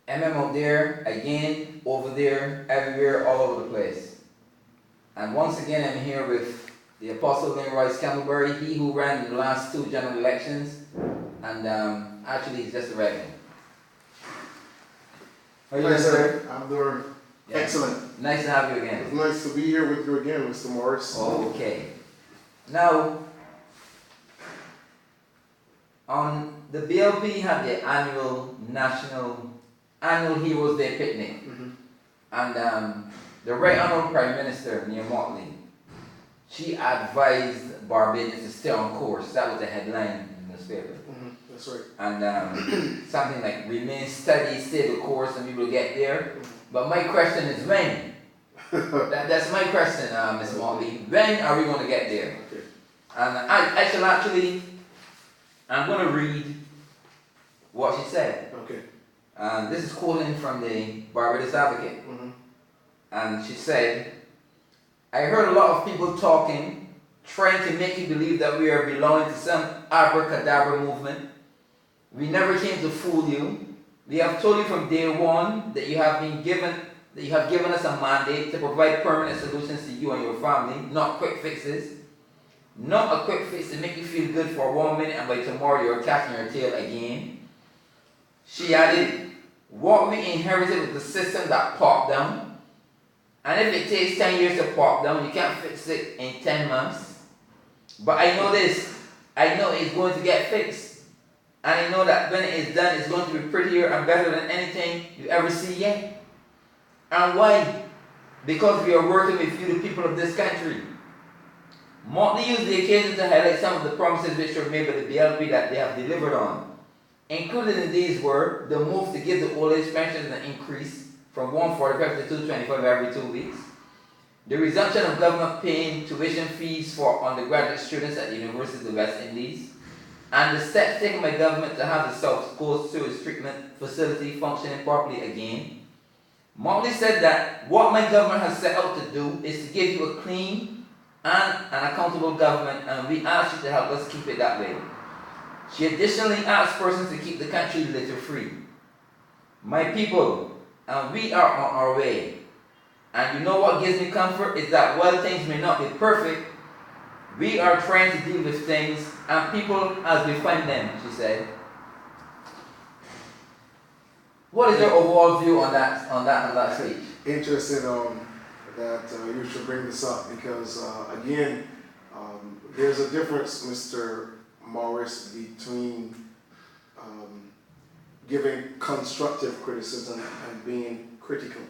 M.M Out There, again, over there, everywhere, all over the place. And once again, I'm here with the Apostle Leroy Campbellberry, he who ran the last two general elections, and actually he's just a regular. How are you doing, sir? I'm doing excellent. Nice to have you again. It's nice to be here with you again, Mr. Morris. Okay. Now, on the BLP had their annual Heroes Day picnic, and the Right Honorable Prime Minister near Motley, she advised Barbadians to stay on course. That was the headline in the newspaper. That's right. And something like remain steady, stay the course, and we will get there. But my question is when? That's my question, Ms. Motley. When are we going to get there? Okay. And I shall actually, I'm going to read what she said. Okay. And this is quoting from the Barbados Advocate. And she said, I heard a lot of people talking, trying to make you believe that we are belonging to some abracadabra movement. We never came to fool you. We have told you from day one that you have given us a mandate to provide permanent solutions to you and your family, not quick fixes. Not a quick fix to make you feel good for 1 minute and by tomorrow you're catching your tail again. She added, what we inherited was the system that popped down. And if it takes 10 years to pop down, you can't fix it in 10 months. But I know this. I know it's going to get fixed. And I know that when it is done, it's going to be prettier and better than anything you ever see yet. And why? Because we are working with you, the people of this country. Motley used the occasion to highlight some of the promises which were made by the BLP that they have delivered on. Included in these were the move to give the old age pensions an increase from 145 to 225 every 2 weeks, the resumption of government paying tuition fees for undergraduate students at the University of the West Indies, and the steps taken by government to have the South Coast sewage treatment facility functioning properly again. Motley said that what my government has set out to do is to give you a clean and an accountable government, and we ask you to help us keep it that way. She additionally asked persons to keep the country litter free. My people, and we are on our way. And you know what gives me comfort is that while things may not be perfect, we are trying to deal with things and people as we find them, she said. What is your overall view on that speech? Interesting that you should bring this up because, again, there's a difference, Mr. Morris, between giving constructive criticism and being critical.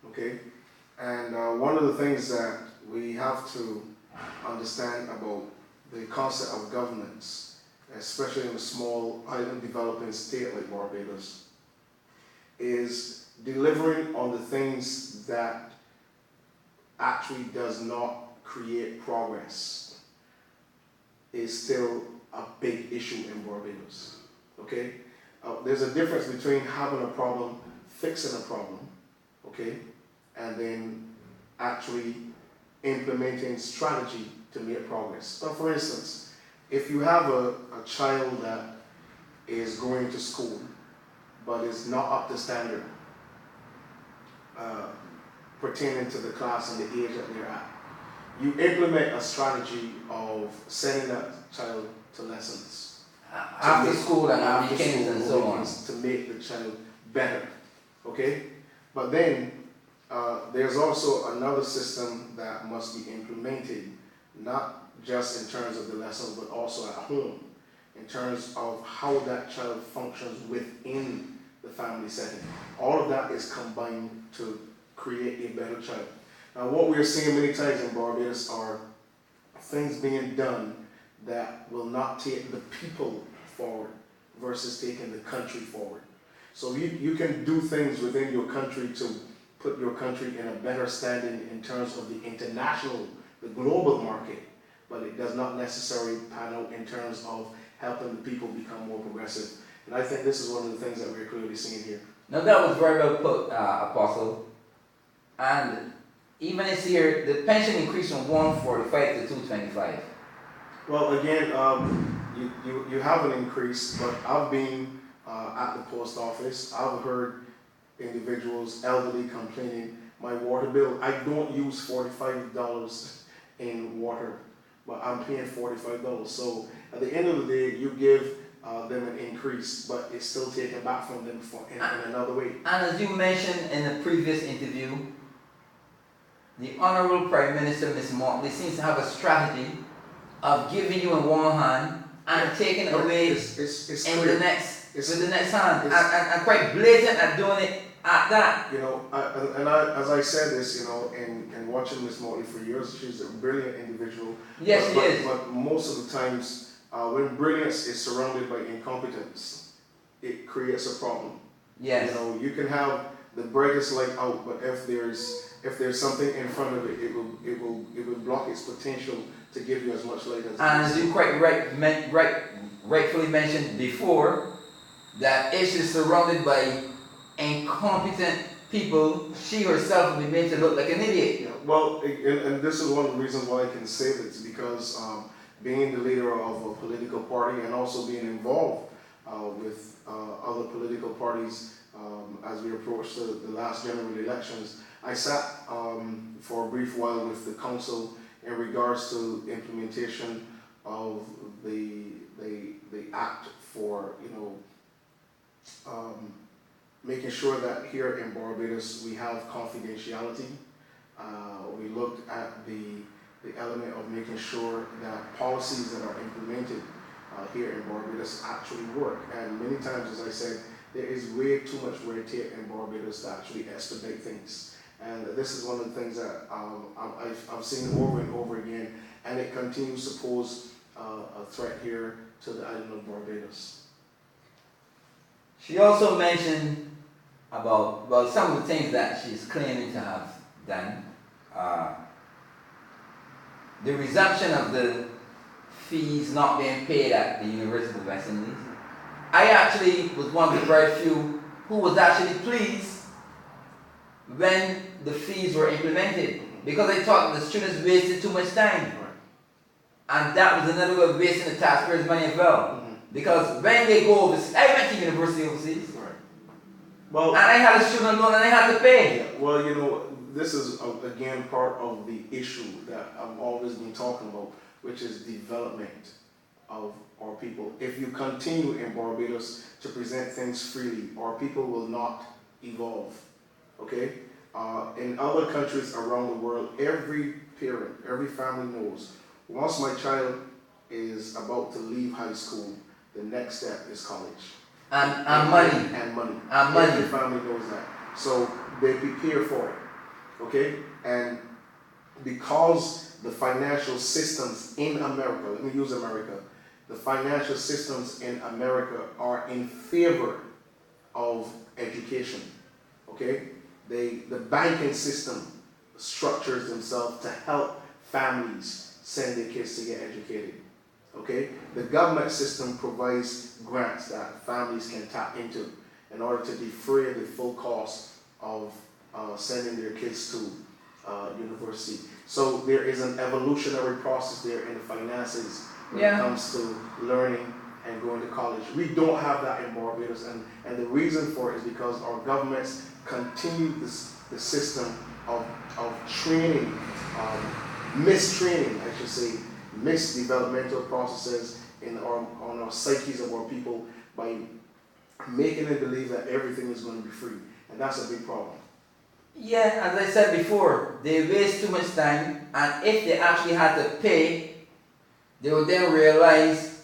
Okay? And one of the things that we have to understand about the concept of governance, especially in a small island developing state like Barbados, is delivering on the things that actually does not create progress is still a big issue in Barbados. Okay? There's a difference between having a problem, fixing a problem, okay, and then actually implementing strategy to make progress. So for instance, if you have a child that is going to school but is not up to standard pertaining to the class and the age that they're at, you implement a strategy of sending that child to lessons. After school and weekends and so on. To make the child better, okay? But then there's also another system that must be implemented, not just in terms of the lessons, but also at home, in terms of how that child functions within the family setting. All of that is combined to create a better child. Now, what we're seeing many times in Barbados are things being done that will not take the people forward versus taking the country forward. So you can do things within your country to put your country in a better standing in terms of the international, the global market, but it does not necessarily pan out in terms of helping the people become more progressive. And I think this is one of the things that we're clearly seeing here. Now that was very well put, Apostle. And even this year, the pension increased from 145 to 225. Well, again, you have an increase, but I've been at the post office. I've heard individuals, elderly, complaining, my water bill, I don't use $45 in water, but I'm paying $45. So at the end of the day, you give them an increase, but it's still taken back from them in another way. And as you mentioned in the previous interview, the Honorable Prime Minister, Ms. Motley, seems to have a strategy of giving you in one hand and taking away it's in clear. the next with the next hand, and quite blatant at doing it at that. You know, as I said this, you know, in watching Ms. Motley for years, she's a brilliant individual. Yes, she is. But most of the times, when brilliance is surrounded by incompetence, it creates a problem. Yes. You know, you can have the brightest light out, but if there's something in front of it, it will block its potential to give you as much light as. And as you quite rightfully mentioned before, that if she's surrounded by incompetent people, she herself will be made to look like an idiot. Yeah, well, and this is one of the reasons why I can say this, because being the leader of a political party and also being involved with other political parties as we approach the last general elections, I sat for a brief while with the council in regards to implementation of the act for, you know, making sure that here in Barbados we have confidentiality. We looked at the element of making sure that policies that are implemented here in Barbados actually work. And many times, as I said, there is way too much red tape in Barbados to actually expedite things. And this is one of the things that I've seen over and over again, and it continues to pose a threat here to the island of Barbados. She also mentioned about some of the things that she's claiming to have done. The resumption of the fees not being paid at the University of West Indies. I actually was one of the very few who was actually pleased when the fees were implemented, because I thought the students wasted too much time. And that was another way of wasting the taxpayers' money as well. Because when they go overseas, I went to university overseas. Right. Well, and I had a student loan and I had to pay. Yeah, well, you know, this is again part of the issue that I've always been talking about, which is development of our people. If you continue in Barbados to present things freely, our people will not evolve. Okay? In other countries around the world, every parent, every family knows, once my child is about to leave high school, the next step is college. And money. And money. And money. Every family knows that. So they prepare for it. Okay? And because the financial systems in America, let me use America, the financial systems in America are in favor of education. Okay? The banking system structures themselves to help families send their kids to get educated. Okay? The government system provides grants that families can tap into in order to defray the full cost of sending their kids to university. So there is an evolutionary process there in the finances when it comes to learning and going to college. We don't have that in Barbados, and the reason for it is because our governments continue the system of training, mistraining, I should say, misdevelopmental processes on our psyches of our people by making them believe that everything is going to be free, and that's a big problem. Yeah, as I said before, they waste too much time, and if they actually had to pay, they would then realize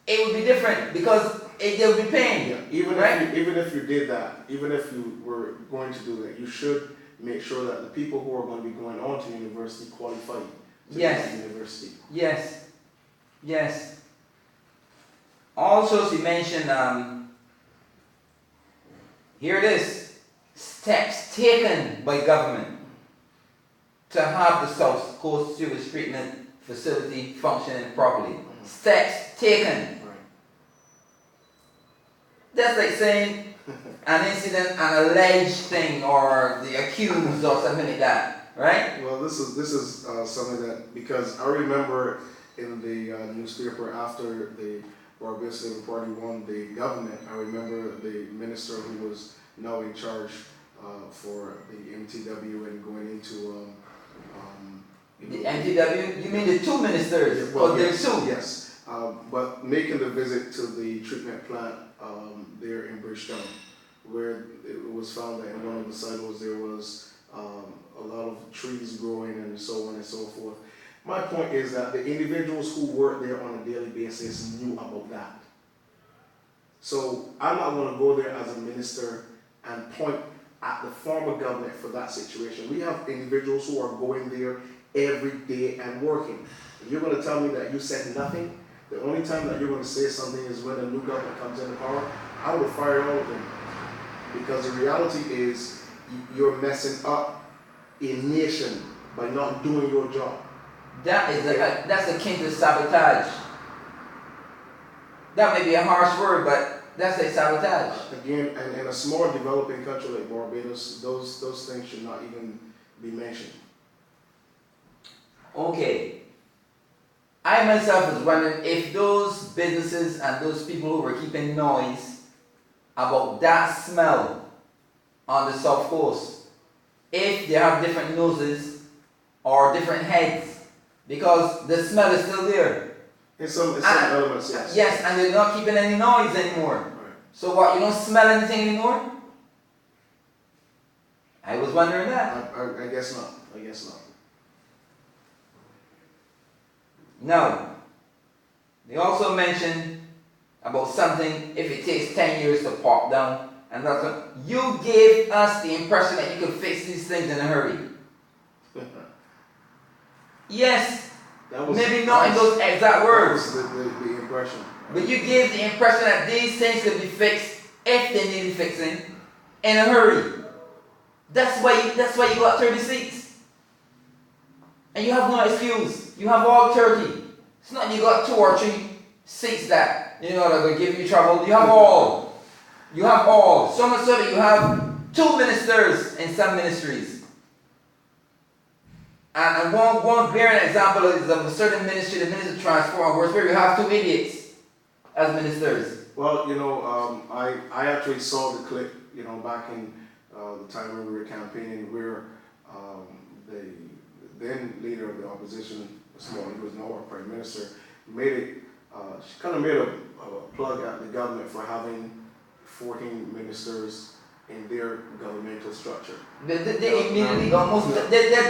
it would be different, because they would be paying. Yeah, even if you did that, even if you were going to do that, you should make sure that the people who are going to be going on to university qualify to go to university. Yes. Yes. Also, she mentioned, here it is, steps taken by government to have the South Coast Sewage Treatment Facility functioning properly. Steps taken. Right. That's like saying an incident, an alleged thing, or the accused, or something like that, right? Well, this is something that, because I remember in the newspaper after the Barbados Labour Party won the government, I remember the minister who was now in charge for the MTW and going into the MTW, you mean the two ministers? well, There's two. Yes, but making the visit to the treatment plant there in Bridgetown, where it was found that in one of the silos there was a lot of trees growing and so on and so forth. My point is that the individuals who work there on a daily basis knew about that. So I'm not going to go there as a minister and point at the former government for that situation. We have individuals who are going there every day and working. If you're going to tell me that you said nothing, the only time that you're going to say something is when a new government comes into power, I would fire all of them. Because the reality is you're messing up a nation by not doing your job. That's akin to sabotage. That may be a harsh word, but that's a sabotage. Again, and in a small developing country like Barbados, those things should not even be mentioned. Okay. I myself was wondering if those businesses and those people who were keeping noise about that smell on the South Coast, if they have different noses or different heads, because the smell is still there. In some elements, yes. Yes, and they're not keeping any noise anymore. Right. So what, you don't smell anything anymore? I was wondering that. I guess not. I guess not. Now, they also mentioned about something, if it takes 10 years to pop down, and that's what, you gave us the impression that you could fix these things in a hurry. Yes, maybe not in those exact words. That was the impression. But you gave the impression that these things could be fixed, if they needed fixing, in a hurry. That's why you got 30 seats. And you have no excuse. You have all 30. It's not you got 2 or 3 seats that, that will give you trouble. You have all. You have all. So much so that you have 2 ministers in some ministries. And one glaring example is of a certain ministry, the Ministry of Transport, where you have 2 idiots as ministers. Well, I actually saw the clip, back in the time when we were campaigning, where the then leader of the opposition, Motley, who is now our Prime Minister, she kind of made a plug at the government for having 14 ministers in their governmental structure. They immediately almost, they're